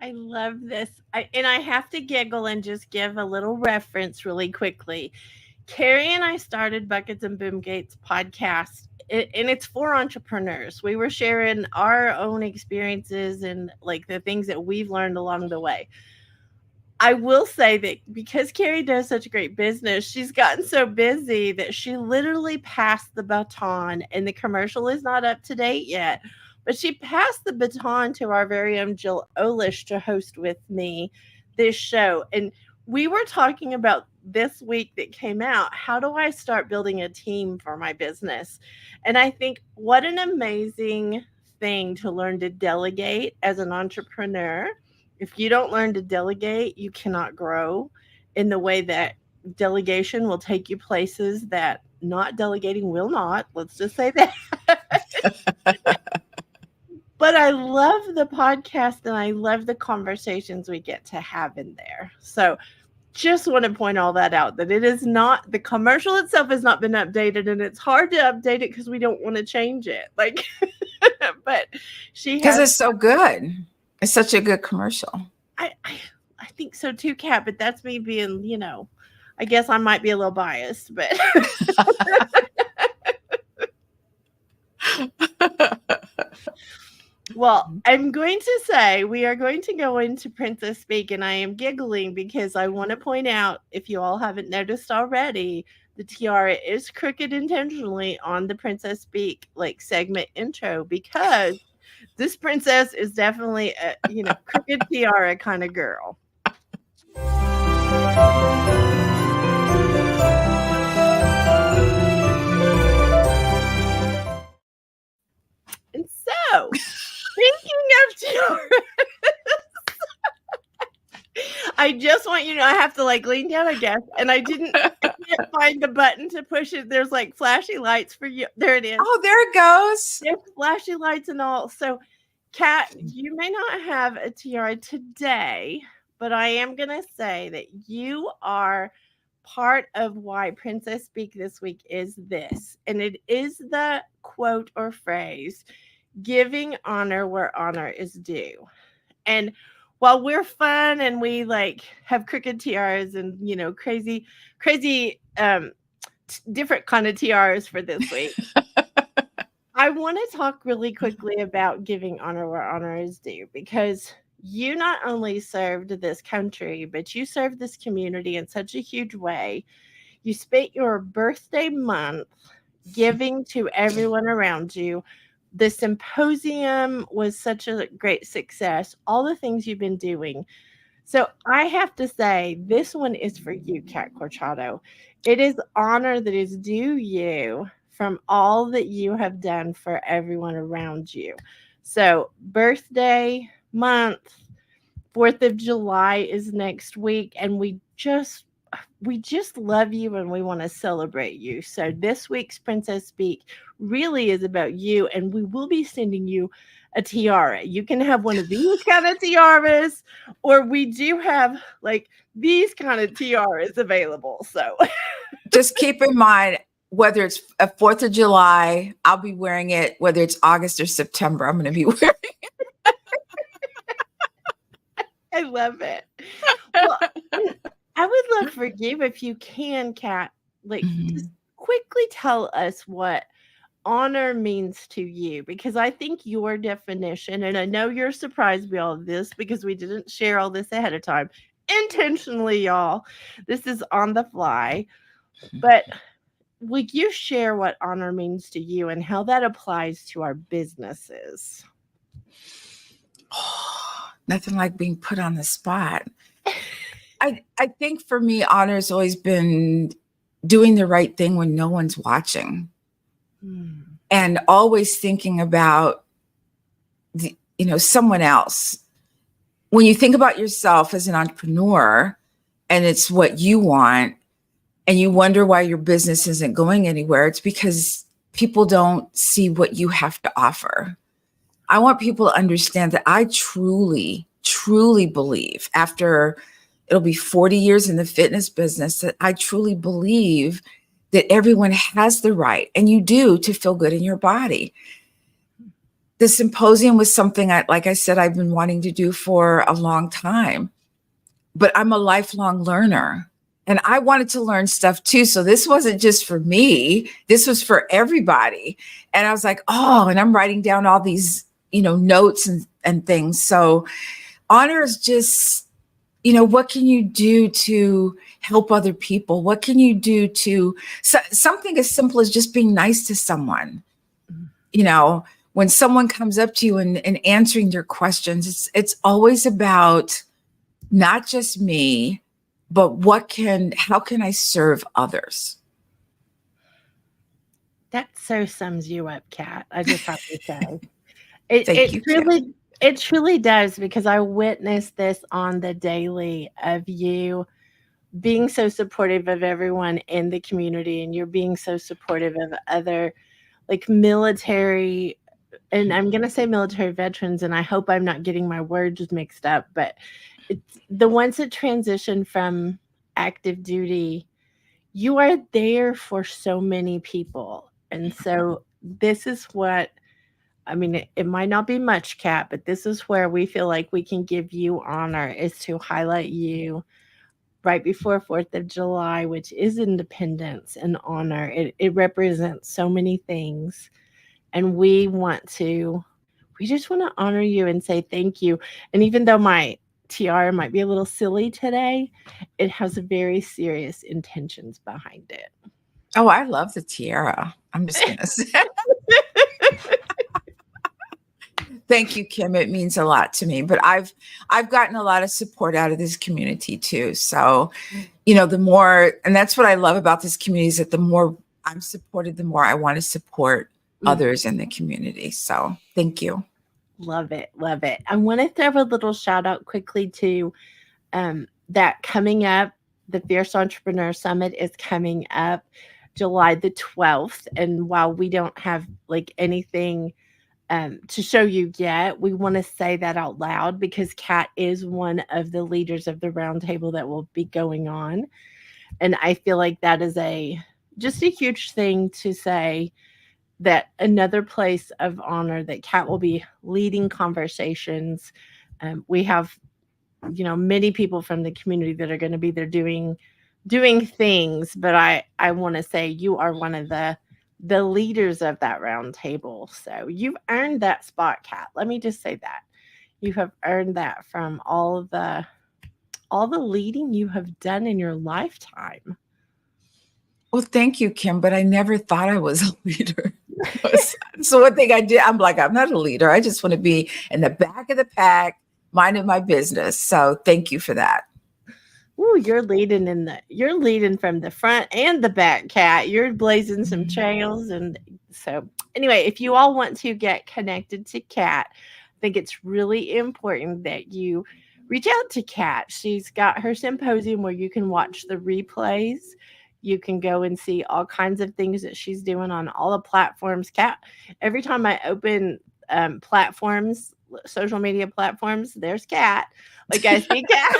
Speaker 8: I love this. And I have to giggle and just give a little reference really quickly. Carrie and I started Buckets and Boom Gates podcast, and it's for entrepreneurs. We were sharing our own experiences and like the things that we've learned along the way. I will say that because Carrie does such a great business, she's gotten so busy that she literally passed the baton, and the commercial is not up to date yet. But she passed the baton to our very own Jill Olish to host with me this show. And we were talking about this week that came out, how do I start building a team for my business? And I think what an amazing thing to learn to delegate as an entrepreneur. If you don't learn to delegate, you cannot grow in the way that delegation will take you places that not delegating will not. Let's just say that. But I love the podcast and I love the conversations we get to have in there. So just want to point all that out, that it is not, the commercial itself has not been updated, and it's hard to update it because we don't want to change it. Like, but she has.
Speaker 5: Because it's so good. It's such a good commercial.
Speaker 8: I think so too, Kat, but that's me being, I guess I might be a little biased, but. Well, I'm going to say we are going to go into Princess Speak, and I am giggling because I want to point out, if you all haven't noticed already, the tiara is crooked intentionally on the Princess Speak segment intro, because this princess is definitely a crooked tiara kind of girl. And so, speaking of tiaras, I just want you to know I have to lean down, I guess, and I can't find the button to push it. There's flashy lights for you. There it is.
Speaker 5: Oh, there it goes.
Speaker 8: There's flashy lights and all. So, Kat, you may not have a tiara today, but I am going to say that you are part of why Princess Speak this week is this. And it is the quote or phrase, giving honor where honor is due. And while we're fun and we have crooked tiaras and, crazy, different kind of tiaras for this week, I want to talk really quickly about giving honor where honor is due, because you not only served this country, but you served this community in such a huge way. You spent your birthday month giving to everyone around you. The symposium was such a great success. All the things you've been doing. So I have to say, this one is for you, Kat Corchado. It is honor that is due you from all that you have done for everyone around you. So birthday month, 4th of July is next week, and we just love you and we want to celebrate you. So this week's Princess Speak really is about you, and we will be sending you a tiara. You can have one of these kind of tiaras, or we do have these kind of tiaras available. So
Speaker 5: just keep in mind, whether it's a 4th of July, I'll be wearing it. Whether it's August or September, I'm going to be wearing it.
Speaker 8: I love it. Well, I would love for you, if you can, Kat, just quickly tell us what honor means to you, because I think your definition, and I know you're surprised by all of this because we didn't share all this ahead of time intentionally, y'all. This is on the fly, but would you share what honor means to you and how that applies to our businesses?
Speaker 5: Oh, nothing like being put on the spot. I think for me, honor has always been doing the right thing when no one's watching, and always thinking about someone else. When you think about yourself as an entrepreneur, and it's what you want, and you wonder why your business isn't going anywhere, it's because people don't see what you have to offer. I want people to understand that I truly, truly believe, after it'll be 40 years in the fitness business, that I truly believe that everyone has the right, and you do, to feel good in your body. The symposium was something, like I said, I've been wanting to do for a long time, but I'm a lifelong learner. And I wanted to learn stuff too. So this wasn't just for me, this was for everybody. And I was like, oh, and I'm writing down all these, notes and things. So honor is just, what can you do to help other people? What can you do to something as simple as just being nice to someone? When someone comes up to you and answering your questions, it's always about not just me, but how can I serve others?
Speaker 8: That so sums you up, Kat. I just have to say.
Speaker 5: Thank you, Kim.
Speaker 8: It truly does, because I witnessed this on the daily of you being so supportive of everyone in the community, and you're being so supportive of other military, and I'm going to say military veterans, and I hope I'm not getting my words mixed up, but it's the ones that transition from active duty. You are there for so many people. And so this is what, it might not be much, Kat, but this is where we feel like we can give you honor, is to highlight you right before 4th of July, which is independence and honor. It represents so many things. And we just want to honor you and say thank you. And even though my tiara might be a little silly today, it has very serious intentions behind it.
Speaker 5: Oh, I love the tiara. I'm just going to say. Thank you, Kim. It means a lot to me. But I've gotten a lot of support out of this community too. So, the more, and that's what I love about this community, is that the more I'm supported, the more I want to support others in the community. So thank you.
Speaker 8: Love it. Love it. I want to throw a little shout out quickly to that coming up. The Fierce Entrepreneur Summit is coming up July the 12th. And while we don't have anything to show you yet, we want to say that out loud, because Kat is one of the leaders of the roundtable that will be going on. And I feel like that is just a huge thing to say, that another place of honor, that Kat will be leading conversations. We have, many people from the community that are going to be there doing things, but I want to say you are one of the leaders of that round table. So you've earned that spot, Kat. Let me just say that. You have earned that from all the leading you have done in your lifetime.
Speaker 5: Well, thank you, Kim, but I never thought I was a leader. So one thing I did, I'm not a leader. I just want to be in the back of the pack, minding my business. So thank you for that.
Speaker 8: Ooh, you're leading from the front and the back, Kat. You're blazing some trails. And so anyway, if you all want to get connected to Kat, I think it's really important that you reach out to Kat. She's got her symposium where you can watch the replays. You can go and see all kinds of things that she's doing on all the platforms. Kat, every time I open platforms, social media platforms, there's Kat. I see Kat.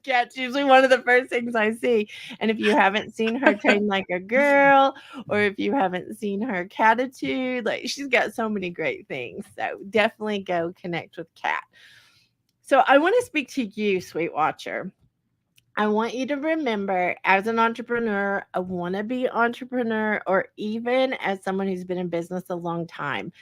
Speaker 8: Kat's usually one of the first things I see. And if you haven't seen her train like a girl, or if you haven't seen her Catitude, she's got so many great things. So definitely go connect with Kat. So I want to speak to you, Sweet Watcher. I want you to remember, as an entrepreneur, a wannabe entrepreneur, or even as someone who's been in business a long time,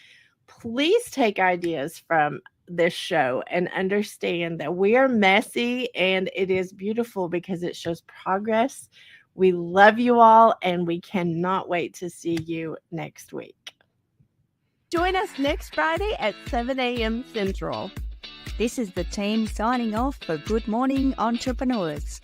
Speaker 8: please take ideas from this show and understand that we are messy and it is beautiful because it shows progress. We love you all, and we cannot wait to see you next week.
Speaker 12: Join us next Friday at 7 a.m. Central.
Speaker 11: This is the team signing off for Good Morning Entrepreneurs.